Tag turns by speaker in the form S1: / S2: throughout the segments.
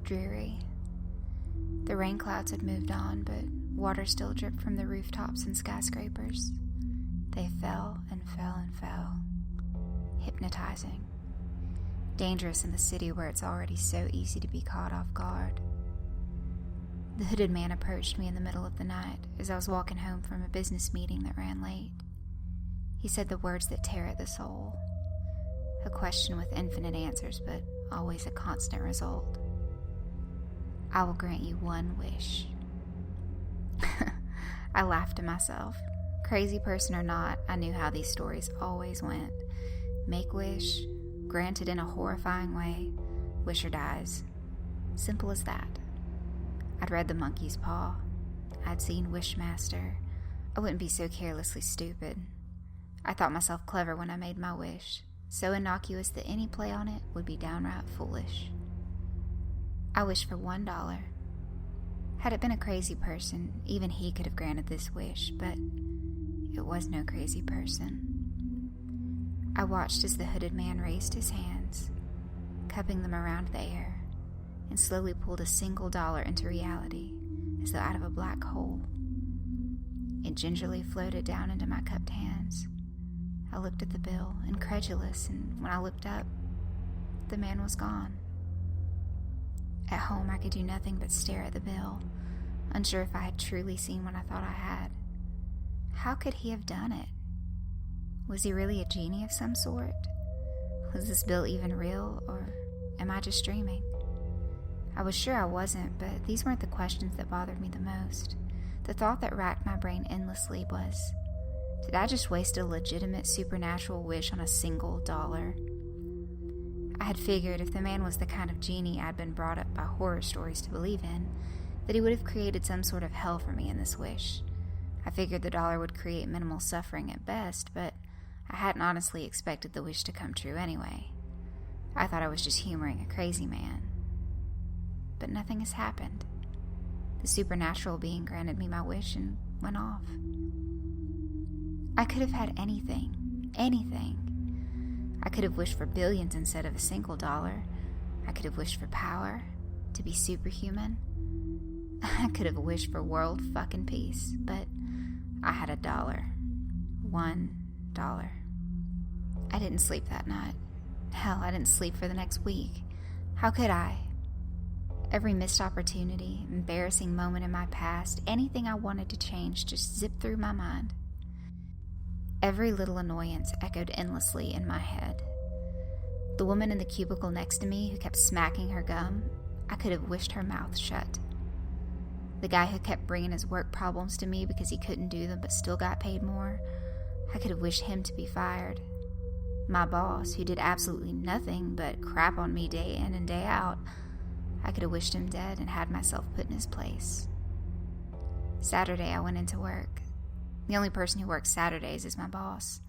S1: dreary. The rain clouds had moved on, but water still dripped from the rooftops and skyscrapers. They fell and fell and fell. Hypnotizing. Dangerous in the city where it's already so easy to be caught off guard. The hooded man approached me in the middle of the night as I was walking home from a business meeting that ran late. He said the words that tear at the soul. A question with infinite answers, but always a constant result. I will grant you one wish. I laughed to myself. Crazy person or not, I knew how these stories always went. Make wish, granted in a horrifying way, wisher dies. Simple as that. I'd read The Monkey's Paw. I'd seen Wishmaster. I wouldn't be so carelessly stupid. I thought myself clever when I made my wish, so innocuous that any play on it would be downright foolish. I wished for $1. Had it been a crazy person, even he could have granted this wish, but it was no crazy person. I watched as the hooded man raised his hands, cupping them around the air, and slowly pulled a single dollar into reality, as though out of a black hole. It gingerly floated down into my cupped hands. I looked at the bill, incredulous, and when I looked up, the man was gone. At home, I could do nothing but stare at the bill, unsure if I had truly seen what I thought I had. How could he have done it? Was he really a genie of some sort? Was this bill even real, or am I just dreaming? I was sure I wasn't, but these weren't the questions that bothered me the most. The thought that racked my brain endlessly was, did I just waste a legitimate supernatural wish on a single dollar? I had figured if the man was the kind of genie I'd been brought up by horror stories to believe in, that he would have created some sort of hell for me in this wish. I figured the dollar would create minimal suffering at best, but I hadn't honestly expected the wish to come true anyway. I thought I was just humoring a crazy man. But nothing has happened. The supernatural being granted me my wish and went off. I could have had anything. I could have wished for billions instead of a single dollar. I could have wished for power, to be superhuman. I could have wished for world fucking peace, but I had $1. $1. I didn't sleep that night. Hell, I didn't sleep for the next week. How could I? Every missed opportunity, embarrassing moment in my past, anything I wanted to change just zipped through my mind. Every little annoyance echoed endlessly in my head. The woman in the cubicle next to me who kept smacking her gum, I could have wished her mouth shut. The guy who kept bringing his work problems to me because he couldn't do them but still got paid more, I could have wished him to be fired. My boss, who did absolutely nothing but crap on me day in and day out, I could have wished him dead and had myself put in his place. Saturday, I went into work. The only person who works Saturdays is my boss.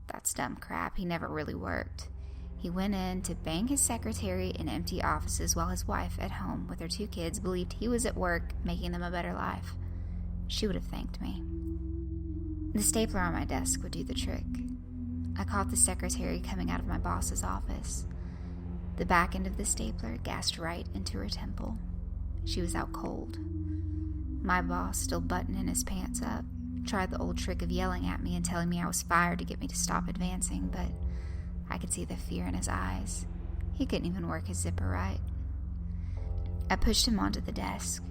S1: That's dumb crap. He never really worked. He went in to bang his secretary in empty offices while his wife at home with her 2 kids believed he was at work making them a better life. She would have thanked me. The stapler on my desk would do the trick. I caught the secretary coming out of my boss's office. The back end of the stapler gassed right into her temple. She was out cold. My boss, still buttoning his pants up, tried the old trick of yelling at me and telling me I was fired to get me to stop advancing, but I could see the fear in his eyes. He couldn't even work his zipper right. I pushed him onto the desk,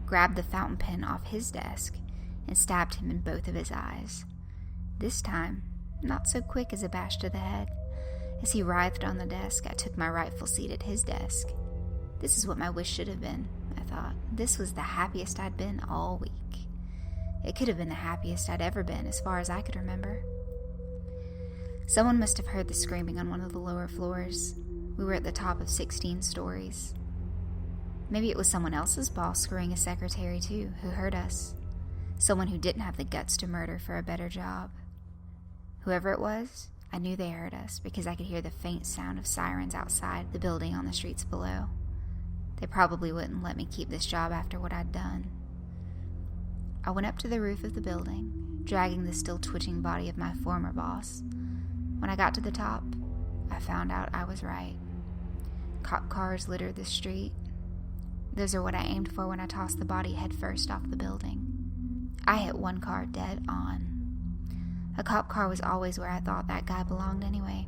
S1: grabbed the fountain pen off his desk, and stabbed him in both of his eyes. This time, not so quick as a bash to the head. As he writhed on the desk, I took my rightful seat at his desk. This is what my wish should have been, I thought. This was the happiest I'd been all week. It could have been the happiest I'd ever been, as far as I could remember. Someone must have heard the screaming on one of the lower floors. We were at the top of 16 stories. Maybe it was someone else's boss screwing a secretary too, who heard us. Someone who didn't have the guts to murder for a better job. Whoever it was, I knew they heard us because I could hear the faint sound of sirens outside the building on the streets below. They probably wouldn't let me keep this job after what I'd done. I went up to the roof of the building, dragging the still twitching body of my former boss. When I got to the top, I found out I was right. Cop cars littered the street. Those are what I aimed for when I tossed the body headfirst off the building. I hit one car dead on. A cop car was always where I thought that guy belonged anyway.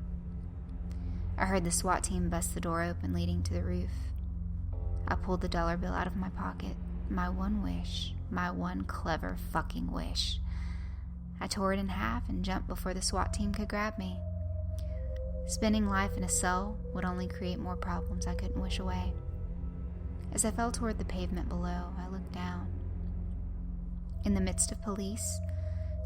S1: I heard the SWAT team bust the door open leading to the roof. I pulled the dollar bill out of my pocket. My one wish. My one clever fucking wish. I tore it in half and jumped before the SWAT team could grab me. Spending life in a cell would only create more problems I couldn't wish away. As I fell toward the pavement below, I looked down. In the midst of police,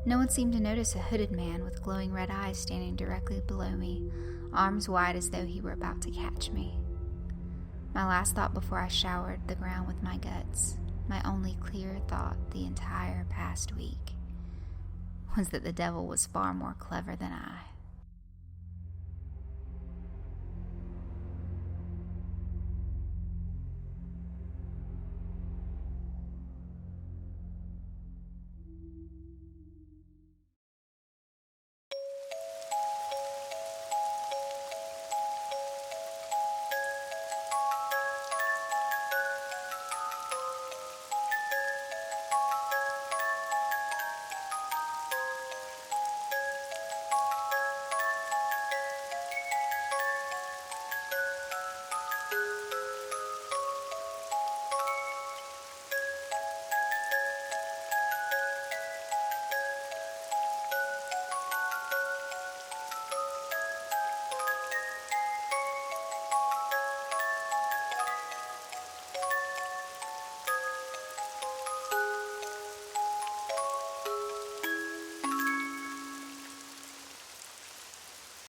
S1: no one seemed to notice a hooded man with glowing red eyes standing directly below me, arms wide as though he were about to catch me. My last thought before I showered the ground with my guts, my only clear thought the entire past week, was that the devil was far more clever than I.